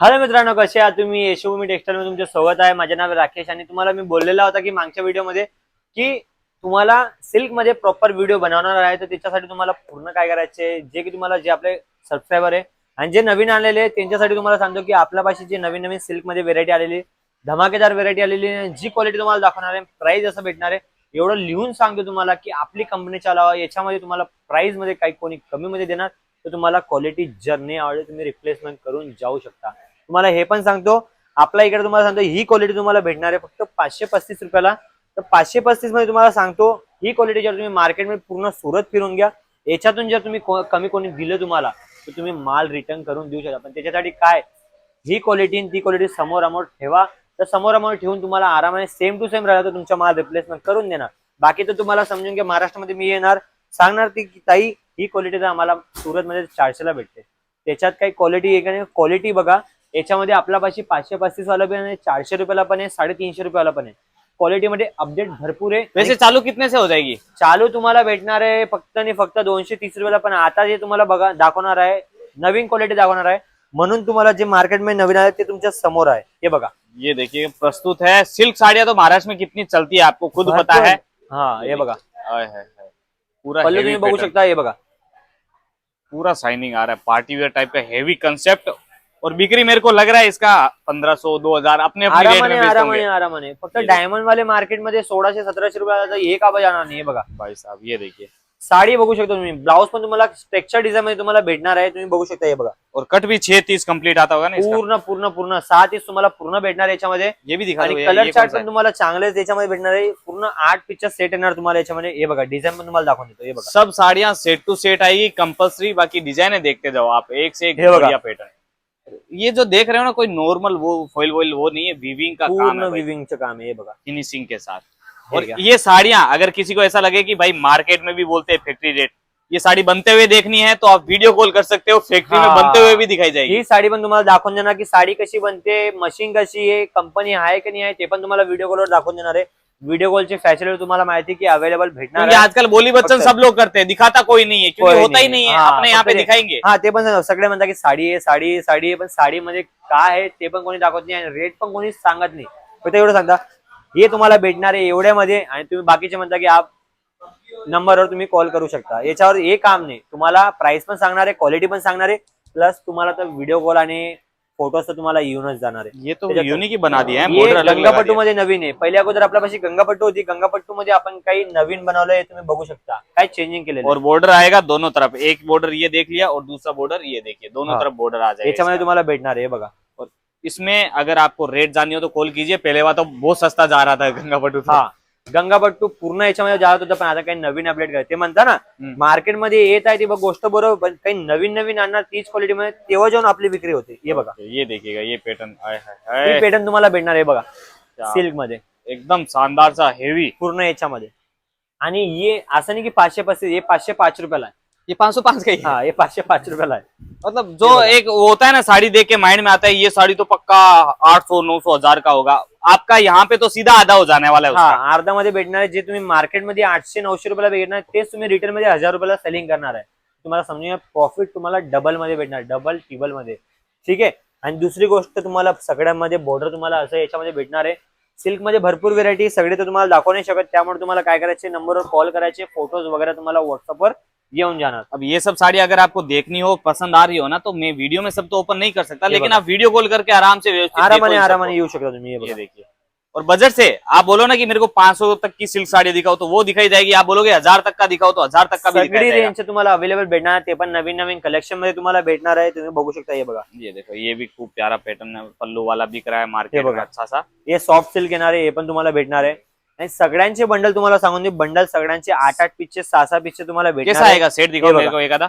Hello मित्रांनो, कसे आहात तुम्ही? यशोभूमी टेक्सटाईल मध्ये तुमचे स्वागत आहे. माझे नाव राकेश आणि तुम्हाला मी बोललेला होता की मागच्या व्हिडिओमध्ये की तुम्हाला सिल्क मध्ये प्रॉपर व्हिडिओ बनवणार आहे. तर त्याच्यासाठी तुम्हाला पूर्ण काय करायचे, जे की तुम्हाला जे आपले सबस्क्रायबर आहे आणि जे नवीन आलेले आहेत त्यांच्यासाठी तुम्हाला सांगतो की आपल्यापाशी जे नवीन नवीन सिल्क मध्ये व्हेरायटी आलेली, धमाकेदार व्हेरायटी आलेली, जी क्वालिटी तुम्हाला दाखवणार आहे, प्राइस असं भेटणार आहे, एवढं लिहून सांगतो तुम्हाला की आपली कंपनीच्या अलावा याच्यामध्ये तुम्हाला प्राइस मध्ये काही कोणी कमी मध्ये देणार, तर तुम्हाला क्वालिटी जर नाही आवडेल तुम्ही रिप्लेसमेंट करून जाऊ शकता. तुम्हाला हे पण सांगतो, आपल्या इकडे तुम्हाला सांगतो ही क्वालिटी तुम्हाला भेटणार आहे फक्त 535 रुपयाला. तर 535 मध्ये तुम्हाला सांगतो ही क्वालिटी जर तुम्ही मार्केटमध्ये पूर्ण सुरत फिरून घ्या, याच्यातून जर तुम्ही कमी कोणी दिलं तुम्हाला तर तुम्ही माल रिटर्न करून देऊ शकता. पण त्याच्यासाठी काय, ही क्वालिटी ती क्वालिटी समोर अमोर ठेवा. तर समोर अमोर ठेवून तुम्हाला आरामाने सेम टू सेम राहिला तर तुमचा माल रिप्लेसमेंट करून देणार. बाकी तर तुम्हाला समजून घ्या, महाराष्ट्रामध्ये मी येणार सांगणार ती ताई ही क्वालिटी तर आम्हाला सुरतमध्ये 400 ला भेटते. त्याच्यात काही क्वालिटी आहे का नाही, क्वालिटी बघा. याच्यामध्ये आपल्यापाशी 535 वाला पण आहे, 400 रुपयाला पण आहे, 350 रुपयाला पण आहे. क्वालिटी मध्ये अपडेट भरपूर आहे. वैसे चालू कितने से हो जाएगी? चालू तुम्हाला भेटणार आहे फक्त आणि फक्त 230 रुपयाला. पण आता जे तुम्हाला बघा दाखवणार आहे नवीन क्वालिटी दाखवणार आहे, म्हणून तुम्हाला जे मार्केट में नवीन आहे ते तुमच्या समोर आहे. हे बघा, ये देखिए प्रस्तुत है सिल्क साड़ियां तो महाराष्ट्र में कितनी चलती है आपको खुद पता है। हाँ ये बघा, पूरा पल्लू हेवी तुम्ही बघू शकता. हे बघा, पूरा शाइनिंग आ रहा है, पार्टी वेयर टाइप का हेवी कंसेप्ट। और बिक्री मेरे को लग रहा है इसका 1500 2000 अपने अपने रेट में बेचते होंगे। आरामाने फक्त डायमंड वाले मार्केट मध्ये 1600-1700 रुपयाला एक आवाज जाणार नाही. हे बघा भाई साहब, ये देखिए साडी बघू शकता तुम्ही. ब्लाउज पण तुम्हाला टेक्स्चर डिझाइन मध्ये तुम्हाला भेटणार आहे, तुम्ही बघू शकता. हे बघा, और कट भी 6-30 कंप्लीट आता होगा ना इसका? पूर्ण पूर्ण पूर्ण 6 तुम्हाला पूर्ण भेटणार याच्यामध्ये. ये भी दिखा दो, आणि ये कलर कौन चार्ट सा है? पण तुम्हाला चांगले त्याच्यामध्ये भेटणार आहे. पूर्ण 8 पिक्चर सेट येणार तुम्हाला याच्यामध्ये. हे बघा, डिझाइन पण तुम्हाला दाखवून देतो. हे बघा, सब साड़ियां सेट टू सेट आएगी कंपल्सरी, बाकी डिजाइने देखते जाओ आप, एक से एक ये बघा। बढ़िया पैटर्न। ये जो देख रहे हो ना, कोई नॉर्मल वो फॉइल वॉइल वो नहीं है, वीविंग का काम पूर्ण है भाई, विविंगचं काम आहे. हे बघा, फिनिशिंग के साथ। हे और घ्या. ये साड़ियां अगर किसी को ऐसा लगे कि भाई मार्केट में भी बोलते हैं फैक्ट्री रेट, ये साड़ी बनते हुए देखनी है तो आप वीडियो कॉल कर सकते हो, फैक्ट्री में हाँ। बनते हुए भी दिखाई जाएगी। ही साडी पण तुम्हाला दाखवून देणार की साडी कशी बनते, मशीन कशी आहे, कंपनी आहे की नाही आहे ते पण तुम्हाला व्हिडिओ कॉलवर दाखवून देणार आहे. व्हिडिओ कॉलची फॅसिलिटी तुम्हाला माहिती की अवेलेबल भेटणार क्योंकि आहे. आजकल बोली बच्चन सब लोग करते हैं, दिखाता कोई नहीं है क्योंकि कोई होता ही नहीं है, हाँ, अपने यहाँ पे फक्त दिखाएंगे। हा ते पण सगळे म्हणतात की साडी आहे साडी आहे साडी आहे, पण साडीमध्ये काय आहे ते पण कोणी दाखवत नाही आणि रेट पण कोणी सांगत नाही. फक्त एवढं सांगता हे तुम्हाला भेटणार आहे एवढ्यामध्ये. आणि तुम्ही बाकीचे म्हणता की आप नंबरवर तुम्ही कॉल करू शकता. याच्यावर हे काम नाही, तुम्हाला प्राइस पण सांगणार आहे, क्वालिटी पण सांगणार आहे, प्लस तुम्हाला तर व्हिडिओ कॉल आणि फोटोज तर तुम्हाला येऊनच जाणार आहे. ये तो त्याच्यात- यूनिक ही बना दिया है, हे बॉर्डर अलग लगा गंगापट्टू दिया है। मध्ये नवीन आहे. पहिल्या अगोदर आपल्यापाशी गंगापट्टू होती, गंगापट्टू मध्ये आपण काही नवीन बनवलंय, तुम्ही बघू शकता काय चेंजिंग केलेलं और बॉर्डर आएगा दोनों तरफ, एक बॉर्डर ये देख लिया और दूसरा बॉर्डर ये देखिए, दोनों हाँ। तरफ बॉर्डर आ जाएगा याच्यामध्ये इसका। तुम्हाला भेटणार आहे. हे बघा, और इसमें अगर आपको रेट जाननी हो तो कॉल कीजिए, पहले बार तो बहुत सस्ता जा रहा था गंगापट्टू तो। हा गंगापट्टू पूर्ण याच्यामध्ये जात होतं, पण आता काही नवीन अपडेट करते म्हणता ना मार्केटमध्ये येत आहे ती गोष्ट बरोबर, पण काही नवीन नवीन आणणार तीच क्वालिटी मध्ये, तेव्हा जाऊन आपली विक्री होते. हे बघा, ये देखिएगा ये पैटर्न ही पॅटर्न तुम्हाला भेटणार आहे. बघा, क्या? सिल्क मध्ये एकदम शानदार सा हेवी। पूर्ण याच्यामध्ये. आणि ये असं नाही की 535, हे 505 रुपयाला आहे. ये 505 का ही है। हा हे 505 रुपयाला आहे. मतलब जो एक होता है ना, साड़ी देख के माइंड में आता है ये साड़ी तो पक्का 800 900 1000 का होगा, आपका यहाँ पे तो सीधा आधा हो जाने वाला है उसका। हा अर्धा मध्ये भेटणार आहे. जे तुम्ही मार्केटमध्ये 800-900 रुपयाला भेटणार तेच तुम्ही रिटेल मध्ये 1000 रुपयाला सेलिंग करणार आहे. तुम्हाला समजून प्रॉफिट तुम्हाला डबल मध्ये भेटणार, डबल टिबल मध्ये. ठीक आहे. आणि दुसरी गोष्ट तुम्हाला सगळ्यांमध्ये बॉर्डर तुम्हाला असं याच्यामध्ये भेटणार आहे. सिल्क मध्ये भरपूर व्हेरायटी, सगळे तर तुम्हाला दाखवू नाही शकत, त्यामुळे तुम्हाला काय करायचे, नंबरवर कॉल करायचे, फोटोज वगैरे तुम्हाला व्हॉट्सअपवर येऊन जाणार. अब ये सब साड़ी अगर आपको देखनी हो, पसंद आ रही हो ना, तो मैं वीडियो में सब तो ओपन नहीं कर सकता, लेकिन आप वीडियो कॉल करके आराम से व्यवस्थित देखो इन सबको। आरामाने येऊ शकता तुम्ही. हे ये बघा, देखिए। और बजट से आप बोलो ना कि मेरे को 500 तक की सिल्क साड़ी दिखाओ तो वो दिखाई जाएगी, आप बोलोगे 1000 तक का दिखाओ तो 1000 तक का भी दिखाई सगळी जाएगा। रेंज तुम्हाला अवेलेबल भेटणार, ते पण नवीन नवीन कलेक्शन मध्ये तुम्हाला भेटणार आहे. तुम्ही बघू शकता. हे बघा, ये देखो, ये भी खूब प्यारा पैटर्न है, पल्लू वाला बिक रहा है मार्केट में बघा। अच्छा सा। हे सॉफ्ट सिल्क येणार आहे, हे पण तुम्हाला भेटणार आहे. आणि सगळ्यांचे बंडल तुम्हाला सांगून दे, बंडल सगळ्यांचे 8-8 पीसचे 6-6 पीसचे तुम्हाला कैसा भेटणार आहे. आएगा सेट दिखाओ ये मेरे बघा। को एक आधा।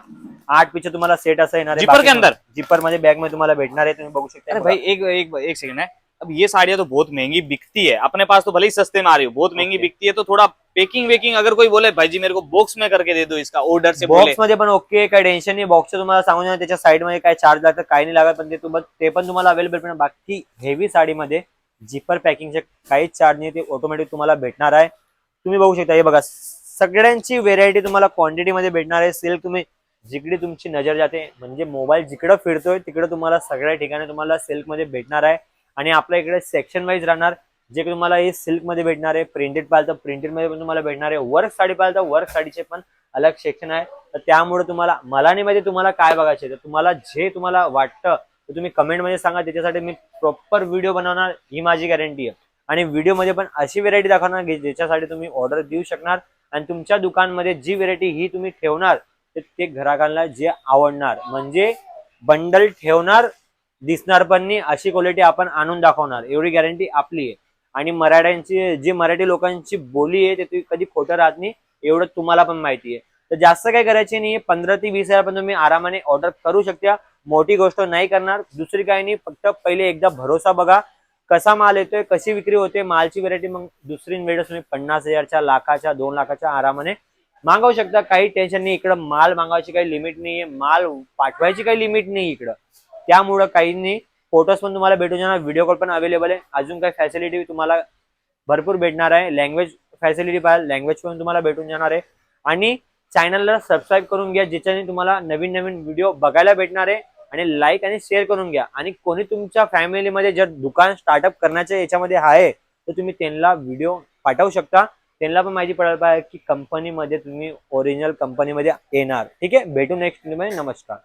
8 पीसचे तुम्हाला सेट असं येणार आहे. जिपर के अंदर? जिपर मध्ये बॅग मध्ये तुम्हाला भेटणार आहे. तुम्ही बघू शकता. अरे भाई एक सेकंड है, अब ये साड़ियाँ तो बहुत महंगी बिकती है, अपने पास तो भले ही सस्ते में आ रही हो, बहुत महंगी Okay. बिकती है, तो थोड़ा पैकिंग वेकिंग अगर कोई बोले भाई जी मेरे को बॉक्स में करके दे दो इसका, ऑर्डर से बोले बॉक्स मध्ये पण ओके, काही टेन्शन नाही. बॉक्सचं तुम्हाला सांगून देणार, त्याच्या साईड मध्ये काय चार्ज लागतं काही नाही लागत, पण ते पण तुम्हाला अवेलेबल भेटणार. बाकी हेवी साडीमध्ये जिपर पॅकिंगचे काहीच चार्ज नाही, ते ऑटोमॅटिक तुम्हाला भेटणार आहे. तुम्ही बघू शकता. हे बघा, सगळ्यांची व्हेरायटी तुम्हाला क्वांटिटी मध्ये भेटणार आहे. सिल्क तुम्ही जिकडे तुमची नजर जाते म्हणजे मोबाईल जिकडे फिरतोय तिकडे तुम्हाला सगळ्या ठिकाणी तुम्हाला सिल्कमध्ये भेटणार आहे. आणि आपल्या इकडे सेक्शन वाईज राहणार, जे की तुम्हाला हे सिल्कमध्ये भेटणार आहे. प्रिंटेड पाहिलं तर प्रिंटेड मध्ये पण तुम्हाला भेटणार आहे. वर्क साडी पाहिलं तर वर्क साडीचे पण अलग सेक्शन आहे. तर त्यामुळे तुम्हाला मला नाही माहिती तुम्हाला काय बघायचे, तर तुम्हाला जे तुम्हाला वाटतं तर तुम्ही कमेंट मध्ये सांगा. त्याच्यासाठी मी प्रॉपर व्हिडिओ बनवणार, ही माझी गॅरंटी आहे. आणि व्हिडिओ मध्ये पण अशी व्हेरायटी दाखवणार की ज्याच्यासाठी तुम्ही ऑर्डर देऊ शकणार. आणि तुमच्या दुकानमध्ये जी व्हेरायटी ही तुम्ही ठेवणार तर ते ग्राहकांना जे आवडणार, म्हणजे बंडल ठेवणार दिसणार पण नाही अशी क्वालिटी आपण आणून दाखवणार, एवढी गॅरंटी आपली आहे. आणि मराठ्यांची जी मराठी लोकांची बोली आहे ते कधी खोटं राहत नाही, एवढं तुम्हाला पण माहिती आहे. तर जास्त काही करायची नाही, 15 ते 20 हजार पण तुम्ही आरामाने ऑर्डर करू शकता. मोठी गोष्ट नाही करणार, दुसरी काही नाही. फक्त पहिले एकदा भरोसा बघा कसा माल येतोय, कशी विक्री होते मालची व्हेरायटी, मग दुसरी व्हिडिओ तुम्ही 50,000च्या, लाखाच्या, 2 लाखाच्या आरामाने मागवू शकता. काही टेन्शन नाही. इकडं माल मागवायची काही लिमिट नाहीये, माल पाठवायची काही लिमिट नाही इकडं. त्यामुळं काही नाही. फोटोज पण तुम्हाला भेटून जाणार, व्हिडिओ कॉल पण अवेलेबल आहे. अजून काही फॅसिलिटी तुम्हाला भरपूर भेटणार आहे. लँग्वेज फॅसिलिटी पाहिजे, लँग्वेज पण तुम्हाला भेटून जाणार आहे. आणि चॅनलला सबस्क्राईब करून घ्या, ज्याच्याने तुम्हाला नवीन नवीन व्हिडिओ बघायला भेटणार आहे. आणि लाईक आणि शेअर करून घ्या. आणि कोणी तुमच्या फॅमिलीमध्ये जर दुकान स्टार्टअप करण्याच्या याच्यामध्ये आहे तर तुम्ही त्यांना व्हिडिओ पाठवू शकता. त्यांना पण माहिती पडायला पाहिजे की कंपनीमध्ये तुम्ही ओरिजिनल कंपनीमध्ये येणार. ठीक आहे, भेटू नेक्स्ट व्हिडिओ मध्ये. नमस्कार.